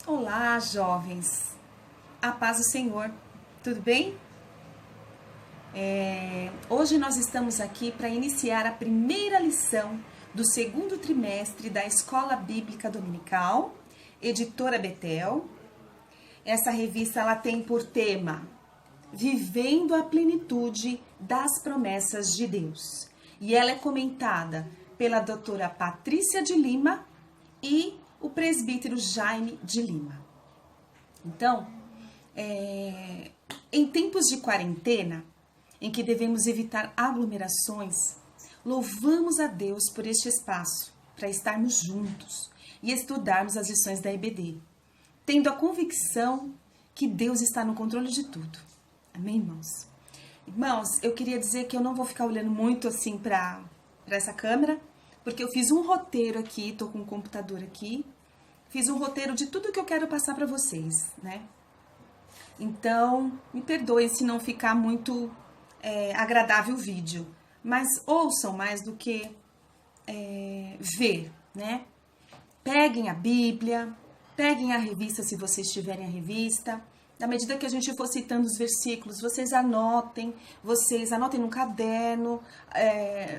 Olá, jovens. A paz do Senhor. Tudo bem? Hoje nós estamos aqui para iniciar a primeira lição do segundo trimestre da Escola Bíblica Dominical, editora Betel. Essa revista ela tem por tema Vivendo a Plenitude das Promessas de Deus. E ela é comentada pela doutora Patrícia de Lima e o presbítero Jaime de Lima. Então, em tempos de quarentena, em que devemos evitar aglomerações, louvamos a Deus por este espaço, para estarmos juntos e estudarmos as lições da EBD, tendo a convicção que Deus está no controle de tudo. Amém, irmãos? Irmãos, eu queria dizer que eu não vou ficar olhando muito assim para essa câmera, porque eu fiz um roteiro aqui, tô com o computador aqui, fiz um roteiro de tudo que eu quero passar para vocês, né? Então, me perdoem se não ficar muito agradável o vídeo, mas ouçam mais do que ver, né? Peguem a Bíblia, peguem a revista se vocês tiverem a revista. Na medida que a gente for citando os versículos, vocês anotem no caderno,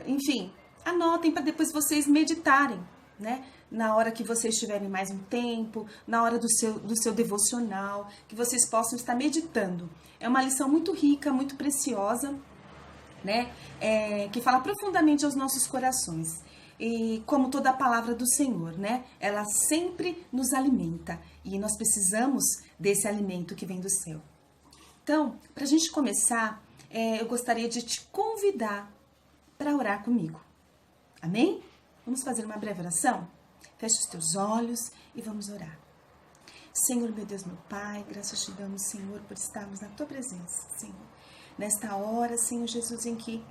enfim, anotem para depois vocês meditarem, né? Na hora que vocês tiverem mais um tempo, na hora do seu devocional, que vocês possam estar meditando. É uma lição muito rica, muito preciosa, né? Que fala profundamente aos nossos corações. E como toda a palavra do Senhor, né? Ela sempre nos alimenta e nós precisamos desse alimento que vem do céu. Então, para a gente começar, eu gostaria de te convidar para orar comigo. Amém? Vamos fazer uma breve oração? Feche os teus olhos e vamos orar. Senhor, meu Deus, meu Pai, graças te damos, Senhor, por estarmos na tua presença, Senhor. Nesta hora, Senhor Jesus, em que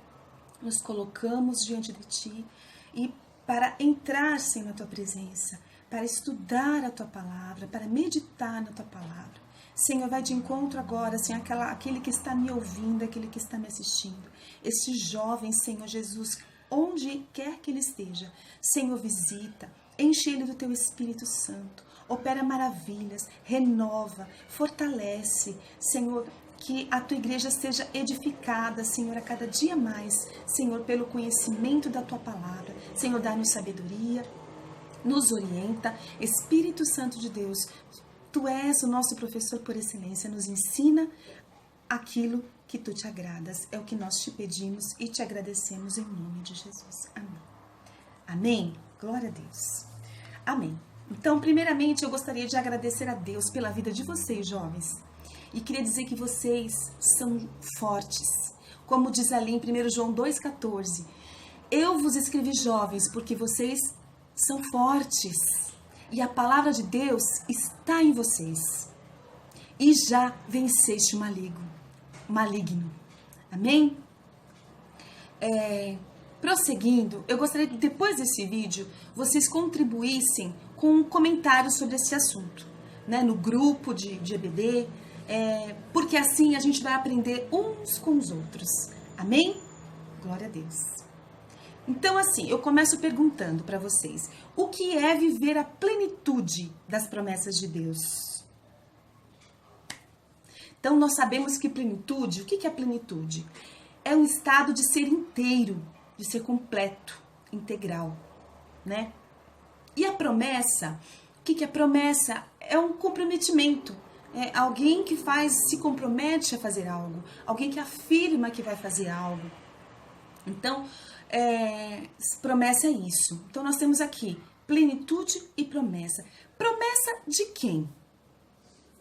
nos colocamos diante de ti e para entrar, Senhor, na tua presença, para estudar a tua palavra, para meditar na tua palavra. Senhor, vai de encontro agora, Senhor, aquele que está me ouvindo, aquele que está me assistindo. Este jovem, Senhor Jesus, onde quer que ele esteja, Senhor, visita, enche ele do teu Espírito Santo, opera maravilhas, renova, fortalece, Senhor, que a tua igreja seja edificada, Senhor, a cada dia mais, Senhor, pelo conhecimento da tua palavra. Senhor, dá-nos sabedoria, nos orienta, Espírito Santo de Deus, tu és o nosso professor por excelência, nos ensina aquilo que tu te agradas. É o que nós te pedimos e te agradecemos em nome de Jesus. Amém. Amém? Glória a Deus. Amém. Então, primeiramente, eu gostaria de agradecer a Deus pela vida de vocês, jovens. E queria dizer que vocês são fortes. Como diz ali em 1 João 2,14. Eu vos escrevi, jovens, porque vocês são fortes. E a palavra de Deus está em vocês. E já venceste o maligno. Amém? Prosseguindo, eu gostaria que depois desse vídeo vocês contribuíssem com um comentário sobre esse assunto, né, no grupo de EBD, porque assim a gente vai aprender uns com os outros. Amém? Glória a Deus. Então, assim, eu começo perguntando para vocês, o que é viver a plenitude das promessas de Deus? Então, nós sabemos que plenitude, o que é plenitude? É um estado de ser inteiro, de ser completo, integral, né? E a promessa, o que é promessa? É um comprometimento, é alguém que se compromete a fazer algo, alguém que afirma que vai fazer algo. Então, promessa é isso. Então, nós temos aqui plenitude e promessa. Promessa de quem?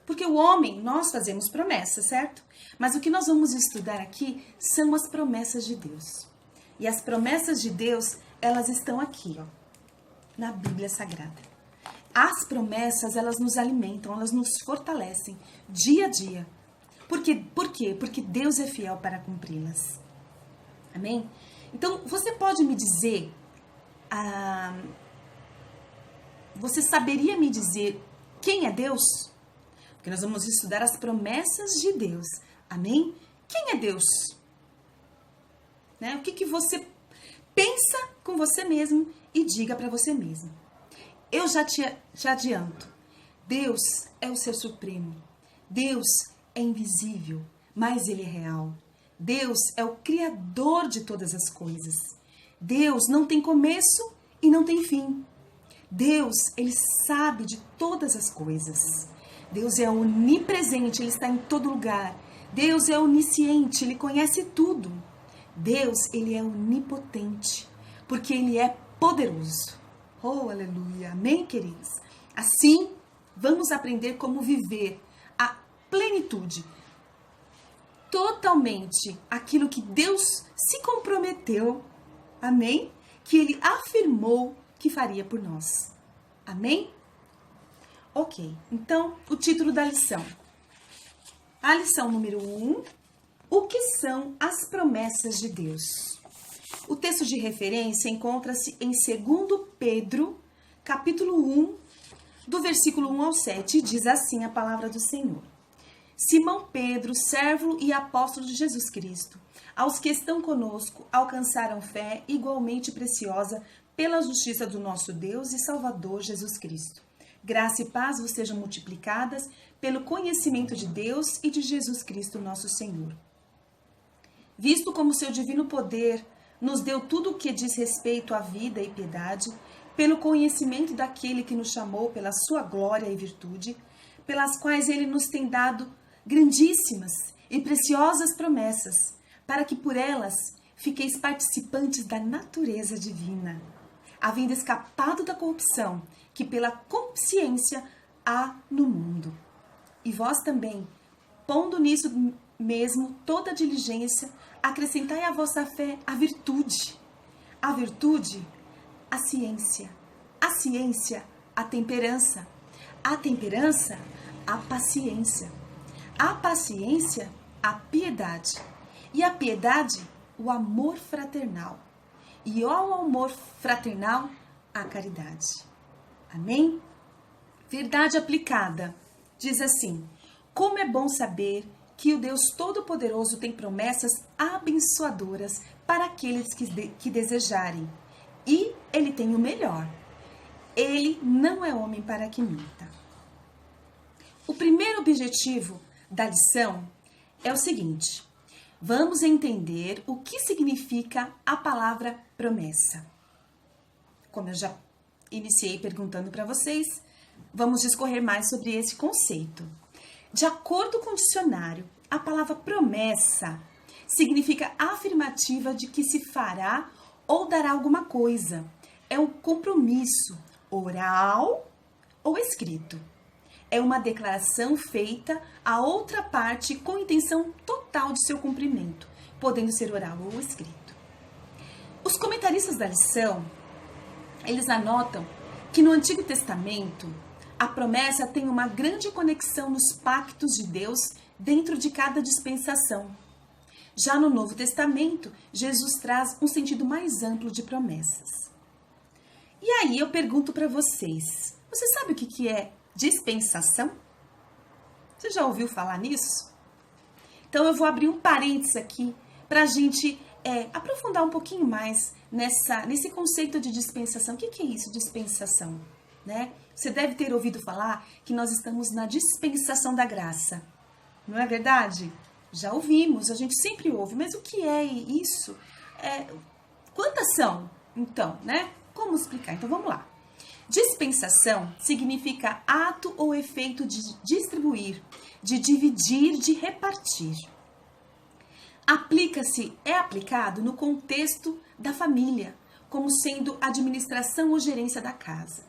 Porque o homem, nós fazemos promessas, certo? Mas o que nós vamos estudar aqui são as promessas de Deus. E as promessas de Deus, elas estão aqui, ó, na Bíblia Sagrada. As promessas, elas nos alimentam, elas nos fortalecem dia a dia. Por quê? Porque Deus é fiel para cumpri-las. Amém? Então, você pode me dizer, você saberia me dizer quem é Deus? Porque nós vamos estudar as promessas de Deus. Amém? Quem é Deus? Né? O que você pensa com você mesmo e diga para você mesmo. Eu já te adianto. Deus é o ser supremo. Deus é invisível, mas Ele é real. Deus é o Criador de todas as coisas. Deus não tem começo e não tem fim. Deus, Ele sabe de todas as coisas. Deus é onipresente, Ele está em todo lugar. Deus é onisciente, Ele conhece tudo. Deus, Ele é onipotente, porque Ele é poderoso. Oh, aleluia. Amém, queridos? Assim, vamos aprender como viver a plenitude, totalmente aquilo que Deus se comprometeu, amém? Que Ele afirmou que faria por nós. Amém? Ok, então o título da lição. A lição número 1, o que são as promessas de Deus? O texto de referência encontra-se em 2 Pedro, capítulo 1, do versículo 1 ao 7, diz assim a palavra do Senhor. Simão Pedro, servo e apóstolo de Jesus Cristo, aos que estão conosco, alcançaram fé igualmente preciosa pela justiça do nosso Deus e Salvador Jesus Cristo. Graça e paz vos sejam multiplicadas pelo conhecimento de Deus e de Jesus Cristo, nosso Senhor. Visto como seu divino poder nos deu tudo o que diz respeito à vida e piedade, pelo conhecimento daquele que nos chamou pela sua glória e virtude, pelas quais ele nos tem dado grandíssimas e preciosas promessas, para que por elas fiqueis participantes da natureza divina, havendo escapado da corrupção que pela consciência há no mundo. E vós também, pondo nisso mesmo toda a diligência, acrescentai à vossa fé a virtude, a ciência, a temperança, a paciência, a piedade, e a piedade, o amor fraternal, e ao amor fraternal, a caridade. Amém? Verdade aplicada. Diz assim: como é bom saber que o Deus Todo-Poderoso tem promessas abençoadoras para aqueles que desejarem. E Ele tem o melhor. Ele não é homem para que minta. O primeiro objetivo da lição é o seguinte: vamos entender o que significa a palavra promessa. Como eu já iniciei perguntando para vocês, vamos discorrer mais sobre esse conceito. De acordo com o dicionário, a palavra promessa significa afirmativa de que se fará ou dará alguma coisa. É um compromisso oral ou escrito. É uma declaração feita a outra parte com intenção total de seu cumprimento, podendo ser oral ou escrito. Os comentaristas da lição, eles anotam que no Antigo Testamento, a promessa tem uma grande conexão nos pactos de Deus dentro de cada dispensação. Já no Novo Testamento, Jesus traz um sentido mais amplo de promessas. E aí eu pergunto para vocês, você sabe o que é dispensação? Você já ouviu falar nisso? Então eu vou abrir um parênteses aqui para a gente aprofundar um pouquinho mais nesse conceito de dispensação. O que é isso, dispensação? Né? Você deve ter ouvido falar que nós estamos na dispensação da graça. Não é verdade? Já ouvimos, a gente sempre ouve. Mas o que é isso? Quantas são, então, né? Como explicar? Então vamos lá. Dispensação significa ato ou efeito de distribuir, de dividir, de repartir. É aplicado no contexto da família, como sendo administração ou gerência da casa.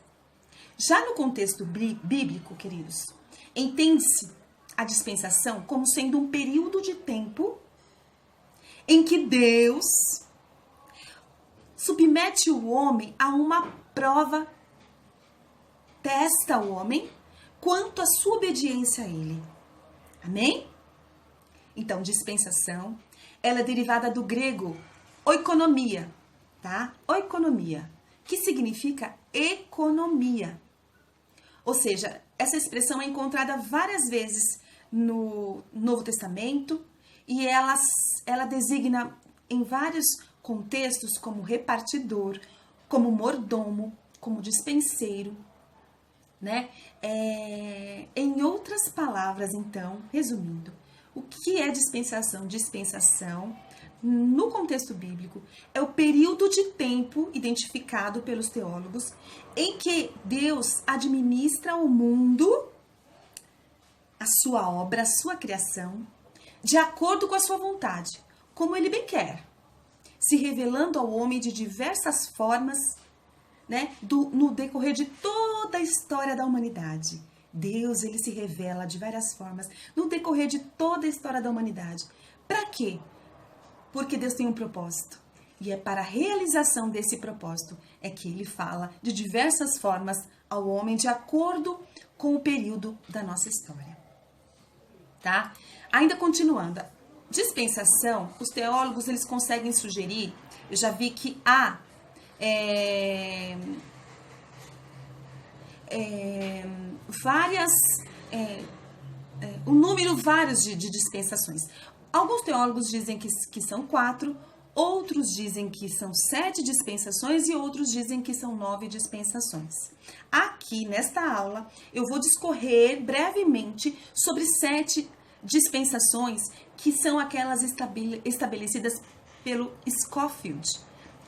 Já no contexto bíblico, queridos, entende-se a dispensação como sendo um período de tempo em que Deus submete o homem a uma prova, testa o homem quanto à sua obediência a ele. Amém? Então, dispensação, ela é derivada do grego oikonomia, tá? Oikonomia, que significa economia. Ou seja, essa expressão é encontrada várias vezes no Novo Testamento e ela designa em vários contextos como repartidor, como mordomo, como dispenseiro, né? outras palavras, então, resumindo, o que é dispensação? Dispensação, no contexto bíblico, é o período de tempo identificado pelos teólogos em que Deus administra o mundo, a sua obra, a sua criação, de acordo com a sua vontade, como ele bem quer, se revelando ao homem de diversas formas, né, no decorrer de toda a história da humanidade. Deus, ele se revela de várias formas no decorrer de toda a história da humanidade. Para quê? Porque Deus tem um propósito. E é para a realização desse propósito é que ele fala de diversas formas ao homem de acordo com o período da nossa história. Tá? Ainda continuando, dispensação, os teólogos eles conseguem sugerir, eu já vi que há um número vários de dispensações. Alguns teólogos dizem que são 4, outros dizem que são 7 dispensações e outros dizem que são 9 dispensações. Aqui, nesta aula, eu vou discorrer brevemente sobre 7 dispensações que são aquelas estabelecidas pelo Scofield.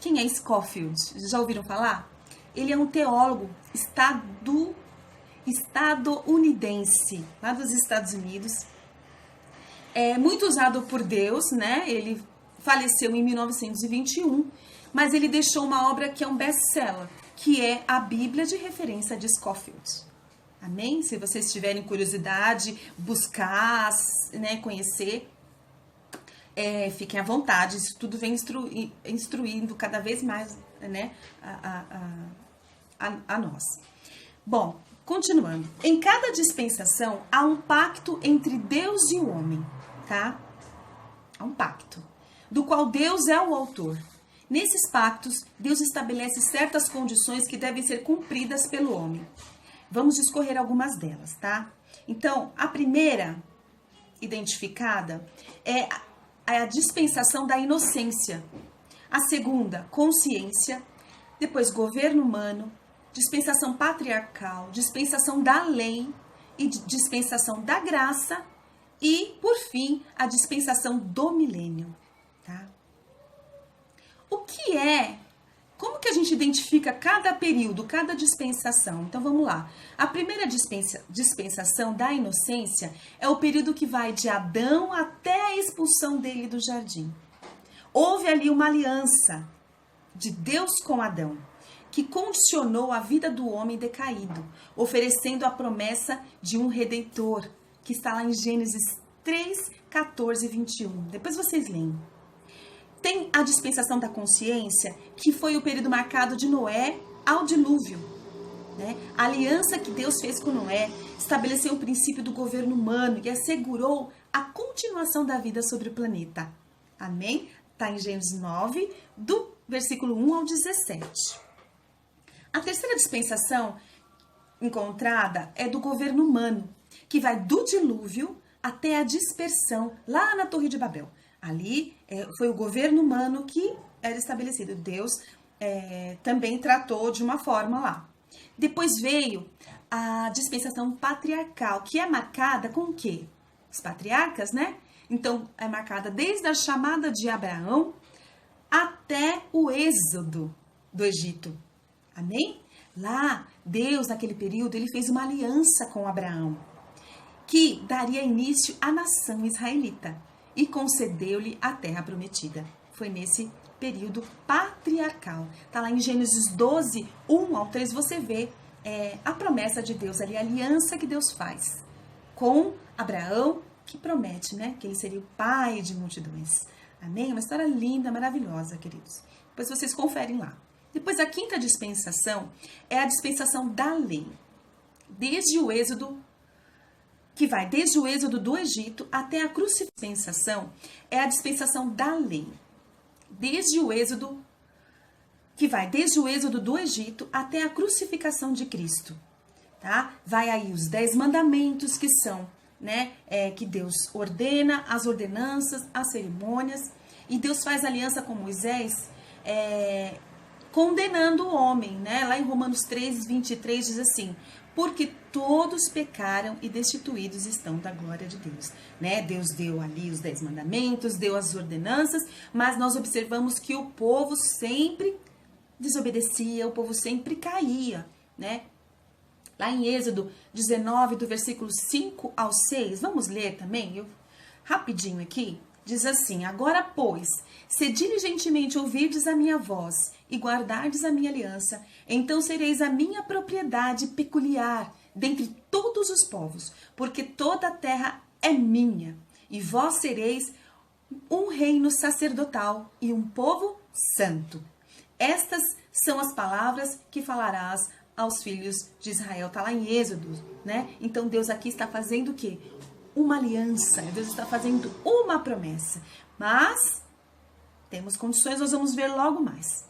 Quem é Scofield? Já ouviram falar? Ele é um teólogo estadunidense, lá dos Estados Unidos. É muito usado por Deus, né? Ele faleceu em 1921, mas ele deixou uma obra que é um best-seller, que é a Bíblia de Referência de Scofield. Amém? Se vocês tiverem curiosidade, buscar, né, conhecer, fiquem à vontade. Isso tudo vem instruindo cada vez mais, né, a nós. Bom, continuando. Em cada dispensação há um pacto entre Deus e o homem, tá? Há um pacto, do qual Deus é o autor. Nesses pactos, Deus estabelece certas condições que devem ser cumpridas pelo homem. Vamos discorrer algumas delas, tá? Então, a primeira identificada é a dispensação da inocência. A segunda, consciência. Depois, governo humano. Dispensação patriarcal. Dispensação da lei. E dispensação da graça. E, por fim, a dispensação do milênio, tá? O que é? Como que a gente identifica cada período, cada dispensação? Então, vamos lá. A primeira dispensação da inocência é o período que vai de Adão até a expulsão dele do jardim. Houve ali uma aliança de Deus com Adão, que condicionou a vida do homem decaído, oferecendo a promessa de um redentor, que está lá em Gênesis 3, 14 e 21. Depois vocês leem. Tem a dispensação da consciência, que foi o período marcado de Noé ao dilúvio, né? A aliança que Deus fez com Noé estabeleceu o princípio do governo humano e assegurou a continuação da vida sobre o planeta. Amém? Está em Gênesis 9, do versículo 1 ao 17. A terceira dispensação encontrada é do governo humano, que vai do dilúvio até a dispersão lá na Torre de Babel. Ali foi o governo humano que era estabelecido. Deus também tratou de uma forma lá. Depois veio a dispensação patriarcal, que é marcada com o quê? Os patriarcas, né? Então, é marcada desde a chamada de Abraão até o êxodo do Egito. Amém? Lá, Deus, naquele período, ele fez uma aliança com Abraão, que daria início à nação israelita, e concedeu-lhe a terra prometida. Foi nesse período patriarcal. Está lá em Gênesis 12, 1 ao 3, você vê a promessa de Deus ali, a aliança que Deus faz com Abraão, que promete, né, que ele seria o pai de multidões. Amém? Uma história linda, maravilhosa, queridos. Depois vocês conferem lá. Depois a quinta dispensação é a dispensação da lei. Desde o Êxodo, que vai desde o êxodo do Egito até a crucificação, é a dispensação da lei. Desde o êxodo, que vai desde o êxodo do Egito até a crucificação de Cristo, tá? Vai aí os 10 mandamentos, que são, né, que Deus ordena, as ordenanças, as cerimônias, e Deus faz aliança com Moisés, condenando o homem, né? Lá em Romanos 3, 23 diz assim: porque todos pecaram e destituídos estão da glória de Deus, né? Deus deu ali os 10 mandamentos, deu as ordenanças, mas nós observamos que o povo sempre desobedecia, o povo sempre caía, né? Lá em Êxodo 19, do versículo 5 ao 6, vamos ler também, rapidinho aqui, diz assim: agora, pois, se diligentemente ouvirdes a minha voz e guardardes a minha aliança, então sereis a minha propriedade peculiar dentre todos os povos, porque toda a terra é minha, e vós sereis um reino sacerdotal e um povo santo. Estas são as palavras que falarás aos filhos de Israel. Está lá em Êxodo, né? Então Deus aqui está fazendo o quê? Uma aliança. Deus está fazendo uma promessa. Mas temos condições, nós vamos ver logo mais.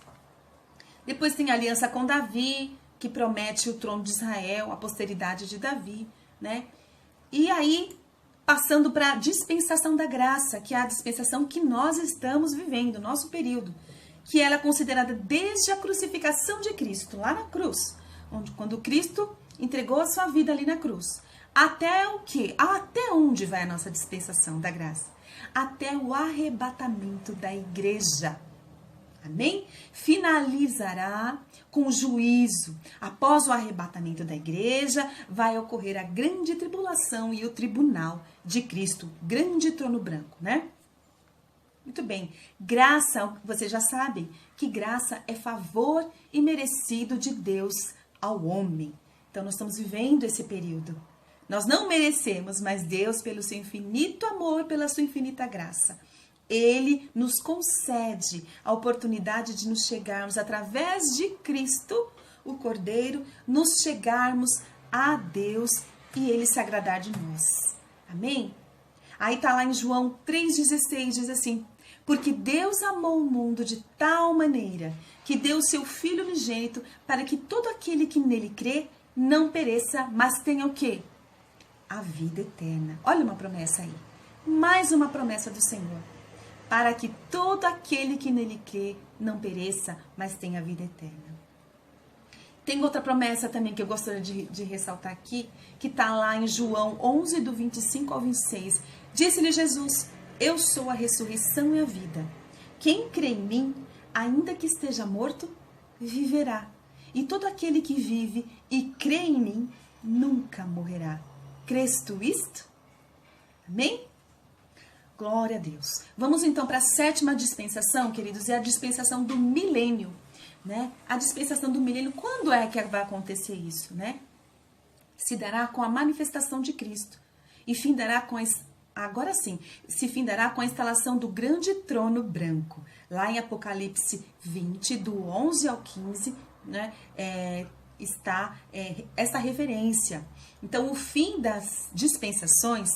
Depois tem a aliança com Davi, que promete o trono de Israel, a posteridade de Davi, né? E aí, passando para a dispensação da graça, que é a dispensação que nós estamos vivendo, nosso período, que ela é considerada desde a crucificação de Cristo, lá na cruz, quando Cristo entregou a sua vida ali na cruz. Até o quê? Até onde vai a nossa dispensação da graça? Até o arrebatamento da igreja. Amém? Finalizará com o juízo. Após o arrebatamento da igreja, vai ocorrer a grande tribulação e o tribunal de Cristo, grande trono branco, né? Muito bem. Graça, vocês já sabem que graça é favor imerecido de Deus ao homem. Então, nós estamos vivendo esse período. Nós não merecemos, mas Deus, pelo seu infinito amor, pela sua infinita graça, Ele nos concede a oportunidade de nos chegarmos, através de Cristo, o Cordeiro, nos chegarmos a Deus e Ele se agradar de nós. Amém? Aí está lá em João 3,16, diz assim: porque Deus amou o mundo de tal maneira que deu o seu Filho unigênito para que todo aquele que nele crê não pereça, mas tenha o quê? A vida eterna. Olha uma promessa aí. Mais uma promessa do Senhor. Para que todo aquele que nele crê não pereça, mas tenha a vida eterna. Tem outra promessa também que eu gostaria de ressaltar aqui, que está lá em João 11, do 25 ao 26. Disse-lhe Jesus: eu sou a ressurreição e a vida. Quem crê em mim, ainda que esteja morto, viverá. E todo aquele que vive e crê em mim, nunca morrerá. Crês tu isto? Amém? Glória a Deus. Vamos então para a 7ª dispensação, queridos, é a dispensação do milênio, né? A dispensação do milênio, quando é que vai acontecer isso, né? Se dará com a manifestação de Cristo e findará com agora sim, se findará com a instalação do grande trono branco. Lá em Apocalipse 20, do 11 ao 15, né, está essa referência. Então, o fim das dispensações,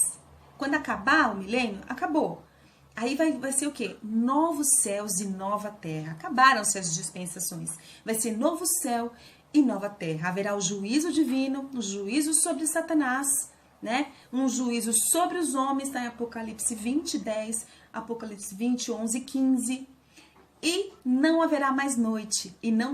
quando acabar o milênio, acabou. Aí vai ser o quê? Novos céus e nova terra. Acabaram-se as dispensações. Vai ser novo céu e nova terra. Haverá o juízo divino, o juízo sobre Satanás, né? Um juízo sobre os homens, está em Apocalipse 20, 10, Apocalipse 20, 11, 15. E não haverá mais noite, e não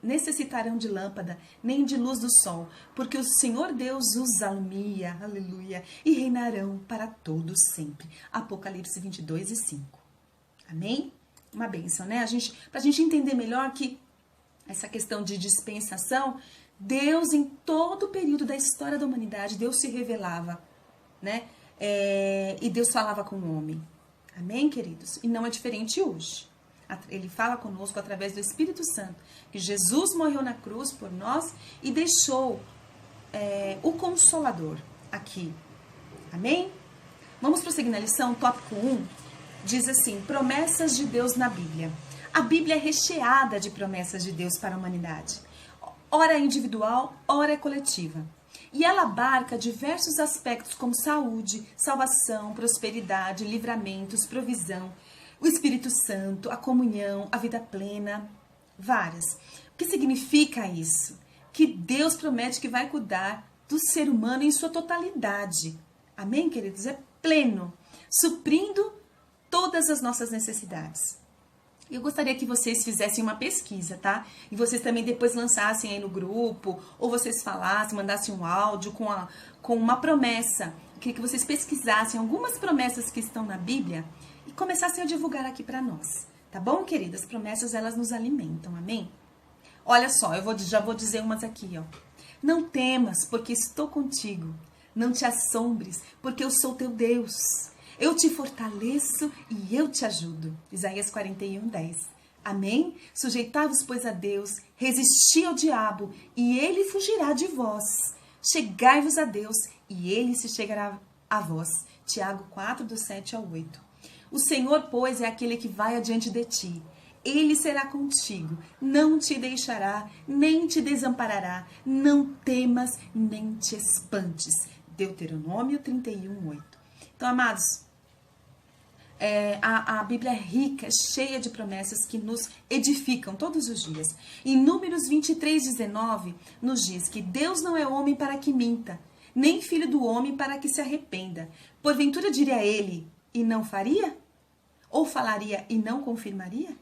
necessitarão de lâmpada, nem de luz do sol, porque o Senhor Deus os alumia, aleluia, e reinarão para todos sempre. Apocalipse 22 e 5. Amém? Uma bênção, né? Para a gente entender melhor que essa questão de dispensação, Deus, em todo o período da história da humanidade, Deus se revelava, né? E Deus falava com o homem. Amém, queridos? E não é diferente hoje. Ele fala conosco através do Espírito Santo, que Jesus morreu na cruz por nós e deixou o Consolador aqui. Amém? Vamos prosseguir na lição, tópico 1. Diz assim: promessas de Deus na Bíblia. A Bíblia é recheada de promessas de Deus para a humanidade. Ora é individual, ora é coletiva. E ela abarca diversos aspectos como saúde, salvação, prosperidade, livramentos, provisão, o Espírito Santo, a comunhão, a vida plena, várias. O que significa isso? Que Deus promete que vai cuidar do ser humano em sua totalidade. Amém, queridos? É pleno, suprindo todas as nossas necessidades. Eu gostaria que vocês fizessem uma pesquisa, tá? E vocês também depois lançassem aí no grupo, ou vocês falassem, mandassem um áudio com uma promessa. Eu queria que vocês pesquisassem algumas promessas que estão na Bíblia e começassem a divulgar aqui para nós. Tá bom, queridas? As promessas, elas nos alimentam, amém? Olha só, já vou dizer umas aqui, ó. Não temas, porque estou contigo. Não te assombres, porque eu sou teu Deus. Eu te fortaleço e eu te ajudo. Isaías 41:10. Amém? Sujeitai-vos, pois, a Deus, resisti ao diabo, e ele fugirá de vós. Chegai-vos a Deus, e ele se chegará a vós. Tiago 4, do 7 ao 8. O Senhor, pois, é aquele que vai adiante de ti. Ele será contigo, não te deixará, nem te desamparará. Não temas, nem te espantes. Deuteronômio 31:8. Então, amados, a Bíblia é rica, cheia de promessas que nos edificam todos os dias. Em Números 23:19, nos diz que Deus não é homem para que minta, nem filho do homem para que se arrependa. Porventura diria ele e não faria? Ou falaria e não confirmaria?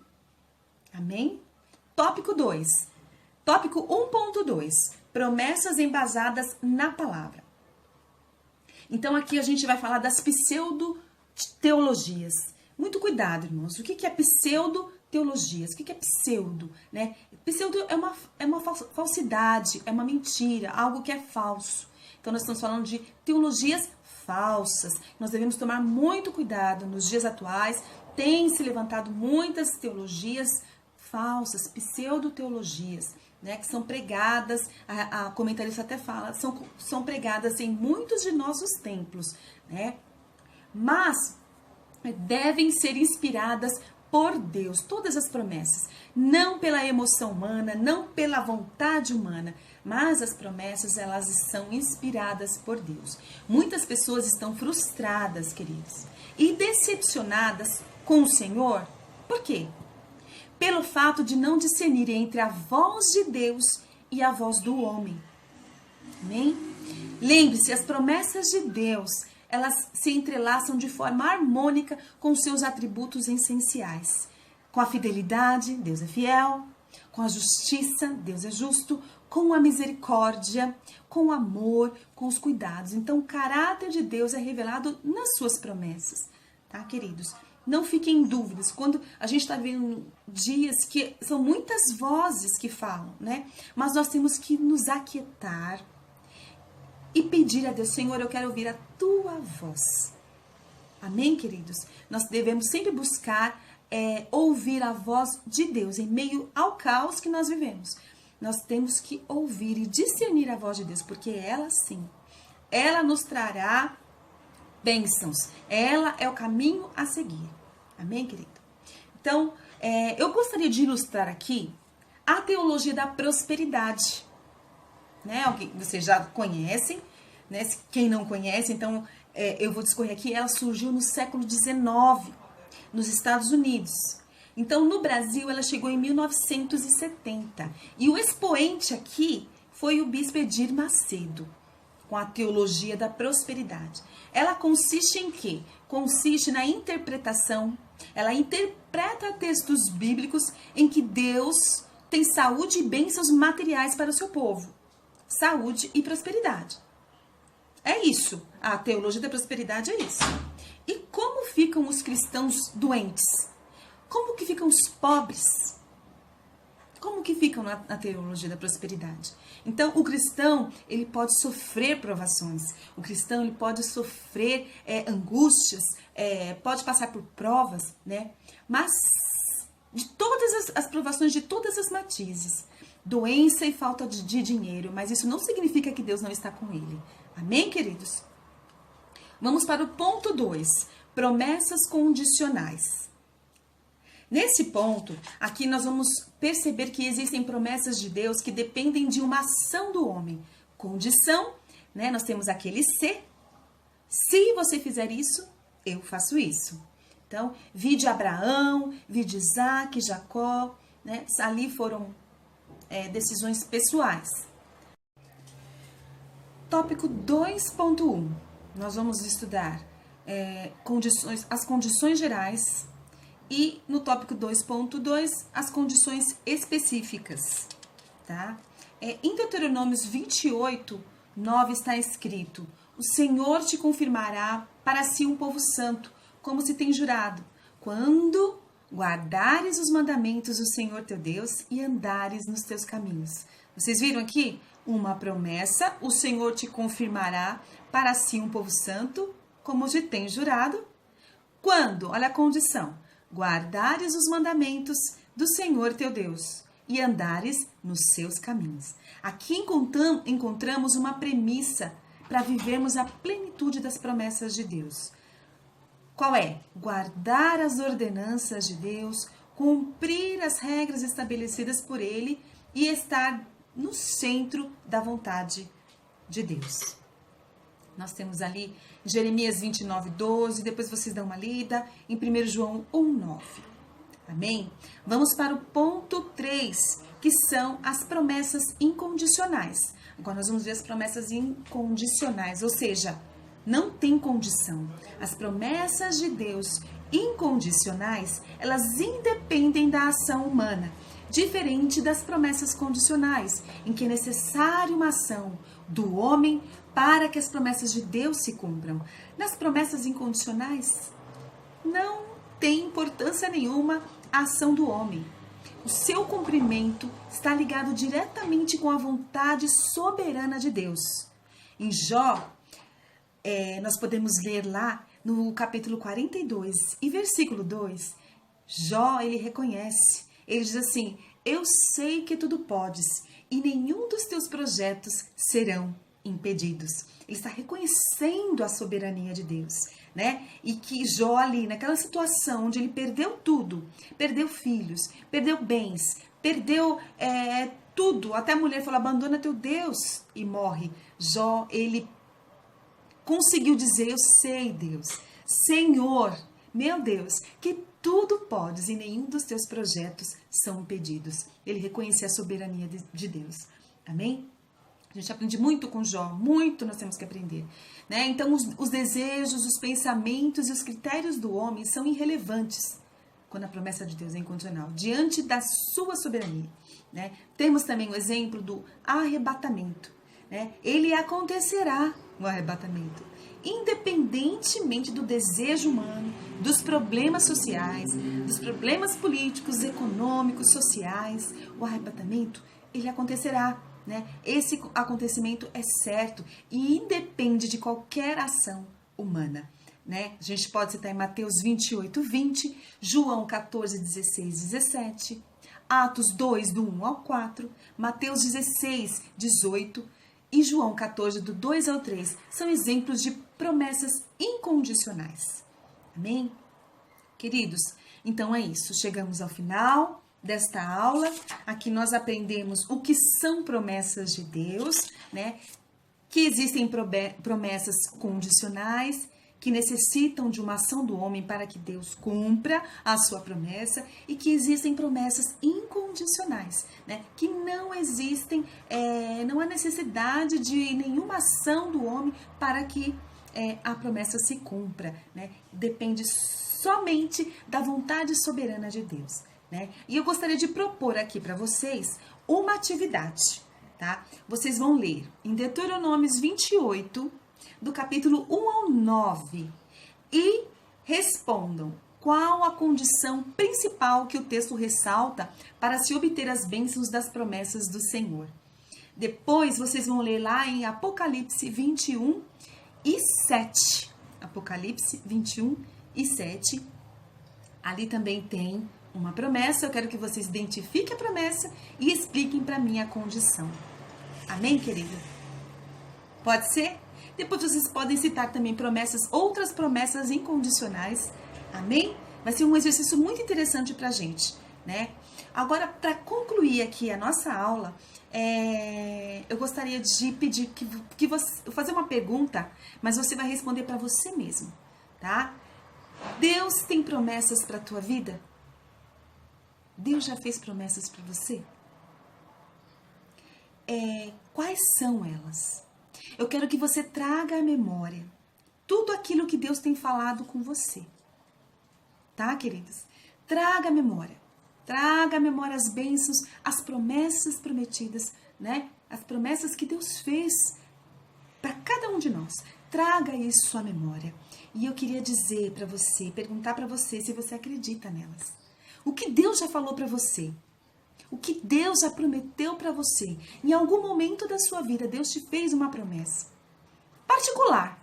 Amém? Tópico 2. Tópico 1.2. Promessas embasadas na palavra. Então aqui a gente vai falar das pseudo-teologias. Muito cuidado, irmãos. O que é pseudo-teologias? O que é pseudo? Né? Pseudo é uma falsidade, é uma mentira, algo que é falso. Então nós estamos falando de teologias falsas. Nós devemos tomar muito cuidado nos dias atuais. Tem se levantado muitas teologias falsas, pseudo-teologias, né, que são pregadas, a comentarista até fala, são pregadas em muitos de nossos templos, né, mas devem ser inspiradas por Deus, todas as promessas, não pela emoção humana, não pela vontade humana, mas as promessas, elas são inspiradas por Deus. Muitas pessoas estão frustradas, queridos, e decepcionadas com o Senhor. Por quê? Pelo fato de não discernir entre a voz de Deus e a voz do homem. Amém? Lembre-se, as promessas de Deus, elas se entrelaçam de forma harmônica com seus atributos essenciais. Com a fidelidade, Deus é fiel. Com a justiça, Deus é justo. Com a misericórdia, com o amor, com os cuidados. Então, o caráter de Deus é revelado nas suas promessas. Tá, queridos? Não fiquem em dúvidas. Quando a gente está vendo dias que são muitas vozes que falam, né? Mas nós temos que nos aquietar e pedir a Deus, Senhor, eu quero ouvir a tua voz. Amém, queridos? Nós devemos sempre buscar ouvir a voz de Deus em meio ao caos que nós vivemos. Nós temos que ouvir e discernir a voz de Deus, porque ela sim, ela nos trará bênçãos. Ela é o caminho a seguir. Amém, querido? Então, eu gostaria de ilustrar aqui a teologia da prosperidade. Né? Vocês já conhecem, né? Quem não conhece, então eu vou discorrer aqui. Ela surgiu no século XIX, nos Estados Unidos. Então, no Brasil, ela chegou em 1970. E o expoente aqui foi o bispo Edir Macedo, com a teologia da prosperidade. Ela consiste em quê? Consiste na interpretação. Ela interpreta textos bíblicos em que Deus tem saúde e bênçãos materiais para o seu povo. Saúde e prosperidade. É isso. A teologia da prosperidade é isso. E como ficam os cristãos doentes? Como que ficam os pobres? Como que ficam na teologia da prosperidade? Então, o cristão, ele pode sofrer provações. O cristão, ele pode sofrer angústias, pode passar por provas, né? Mas de todas as provações, de todas as matizes. Doença e falta de dinheiro. Mas isso não significa que Deus não está com ele. Amém, queridos? Vamos para o ponto 2. Promessas condicionais. Nesse ponto, aqui nós vamos perceber que existem promessas de Deus que dependem de uma ação do homem. Condição, né? Nós temos aquele se você fizer isso, eu faço isso. Então, vide Abraão, vide Isaac, Jacó, né? Ali foram decisões pessoais. Tópico 2.1. Nós vamos estudar as condições gerais E no tópico 2.2, as condições específicas, tá? Em Deuteronômios 28, 9 está escrito: o Senhor te confirmará para si um povo santo, como se tem jurado, quando guardares os mandamentos do Senhor teu Deus e andares nos teus caminhos. Vocês viram aqui? Uma promessa, o Senhor te confirmará para si um povo santo, como te tem jurado. Quando? Olha a condição. Guardares os mandamentos do Senhor teu Deus e andares nos seus caminhos. Aqui encontramos uma premissa para vivermos a plenitude das promessas de Deus. Qual é? Guardar as ordenanças de Deus, cumprir as regras estabelecidas por Ele e estar no centro da vontade de Deus. Nós temos ali Jeremias 29, 12, depois vocês dão uma lida, em 1 João 1, 9. Amém? Vamos para o ponto 3, que são as promessas incondicionais. Agora nós vamos ver as promessas incondicionais, ou seja, não tem condição. As promessas de Deus incondicionais, elas independem da ação humana, diferente das promessas condicionais, em que é necessária uma ação do homem para que as promessas de Deus se cumpram. Nas promessas incondicionais, não tem importância nenhuma a ação do homem. O seu cumprimento está ligado diretamente com a vontade soberana de Deus. Em Jó, nós podemos ler lá no capítulo 42 e versículo 2, Jó, ele reconhece, ele diz assim: eu sei que tudo podes e nenhum dos teus projetos serão impedidos. Ele está reconhecendo a soberania de Deus, né? E que Jó ali, naquela situação onde ele perdeu tudo, perdeu filhos, perdeu bens, perdeu tudo, até a mulher falou: abandona teu Deus, e morre. Jó, ele conseguiu dizer: eu sei, Deus, Senhor, meu Deus, que tudo podes e nenhum dos teus projetos são impedidos. Ele reconhecia a soberania de Deus. Amém? A gente aprende muito com Jó, muito nós temos que aprender, né? Então, os desejos, os pensamentos e os critérios do homem são irrelevantes quando a promessa de Deus é incondicional, diante da sua soberania, né? Temos também o exemplo do arrebatamento, né? Ele acontecerá, o arrebatamento, independentemente do desejo humano, dos problemas sociais, dos problemas políticos, econômicos, sociais. O arrebatamento, ele acontecerá, né? Esse acontecimento é certo e independe de qualquer ação humana, né? A gente pode citar em Mateus 28, 20, João 14, 16, 17, Atos 2, do 1 ao 4, Mateus 16, 18 e João 14, do 2 ao 3. São exemplos de promessas incondicionais. Amém? Queridos, então é isso. Chegamos ao final desta aula. Aqui nós aprendemos o que são promessas de Deus, né? Que existem promessas condicionais, que necessitam de uma ação do homem para que Deus cumpra a sua promessa, e que existem promessas incondicionais, né? Que não existem, não há necessidade de nenhuma ação do homem para que a promessa se cumpra, né? Depende somente da vontade soberana de Deus, né? E eu gostaria de propor aqui para vocês uma atividade, tá? Vocês vão ler em Deuteronômios 28, do capítulo 1 ao 9, e respondam qual a condição principal que o texto ressalta para se obter as bênçãos das promessas do Senhor. Depois vocês vão ler lá em Apocalipse 21 e 7. Apocalipse 21 e 7. Ali também tem uma promessa. Eu quero que vocês identifiquem a promessa e expliquem para mim a condição. Amém, querido? Pode ser? Depois vocês podem citar também outras promessas incondicionais. Amém? Vai ser um exercício muito interessante pra gente, né? Agora, para concluir aqui a nossa aula, eu gostaria de pedir que você fazer uma pergunta, mas você vai responder para você mesmo, tá? Deus tem promessas para a tua vida? Deus já fez promessas para você? Quais são elas? Eu quero que você traga à memória tudo aquilo que Deus tem falado com você. Tá, queridos? traga à memória as bênçãos, as promessas prometidas, né? As promessas que Deus fez para cada um de nós. Traga isso à memória. E eu queria dizer para você, perguntar para você se você acredita nelas. O que Deus já falou para você? O que Deus já prometeu para você? Em algum momento da sua vida, Deus te fez uma promessa particular.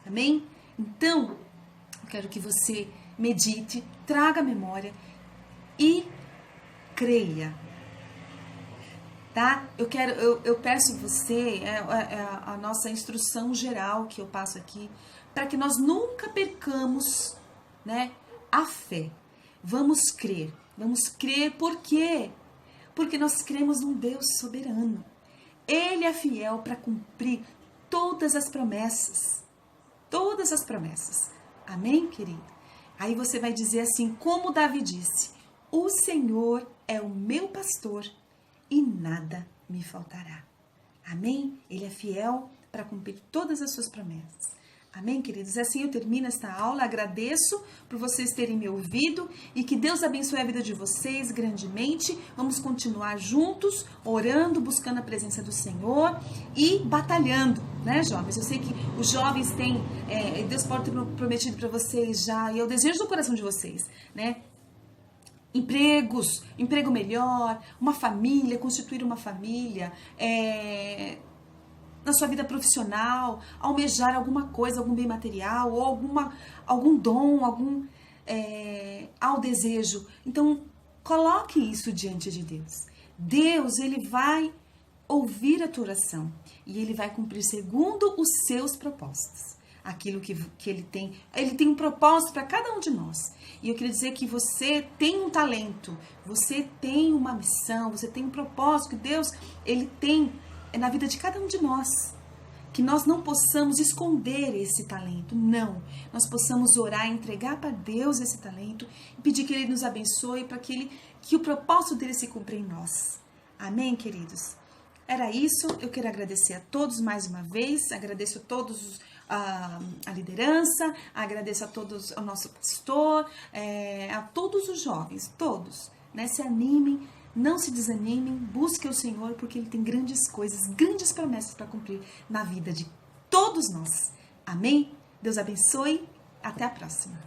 Amém? Então, eu quero que você medite, traga à memória e creia. Tá? Eu peço você, a nossa instrução geral que eu passo aqui, para que nós nunca percamos, né, a fé. Vamos crer por quê? Porque nós cremos num Deus soberano. Ele é fiel para cumprir todas as promessas. Todas as promessas. Amém, querido? Aí você vai dizer assim, como Davi disse, o Senhor é o meu pastor e nada me faltará. Amém? Ele é fiel para cumprir todas as suas promessas. Amém, queridos? Assim eu termino esta aula. Agradeço por vocês terem me ouvido e que Deus abençoe a vida de vocês grandemente. Vamos continuar juntos, orando, buscando a presença do Senhor e batalhando, né, jovens? Eu sei que os jovens têm, Deus pode ter prometido para vocês já, e eu desejo do coração de vocês, né? Emprego melhor, uma família, constituir uma família, na sua vida profissional, almejar alguma coisa, algum bem material, ou algum dom, ao desejo. Então, coloque isso diante de Deus. Deus, Ele vai ouvir a tua oração e Ele vai cumprir segundo os seus propósitos. Aquilo que Ele tem um propósito para cada um de nós. E eu queria dizer que você tem um talento, você tem uma missão, você tem um propósito que Deus, Ele tem na vida de cada um de nós. Que nós não possamos esconder esse talento, não. Nós possamos orar, entregar para Deus esse talento e pedir que Ele nos abençoe para que o propósito dele se cumpra em nós. Amém, queridos? Era isso, eu quero agradecer a todos mais uma vez, agradeço a todos a liderança, agradeço a todos, ao nosso pastor, a todos os jovens, todos, né? Se animem, não se desanimem, busquem o Senhor, porque Ele tem grandes coisas, grandes promessas para cumprir na vida de todos nós. Amém? Deus abençoe, até a próxima.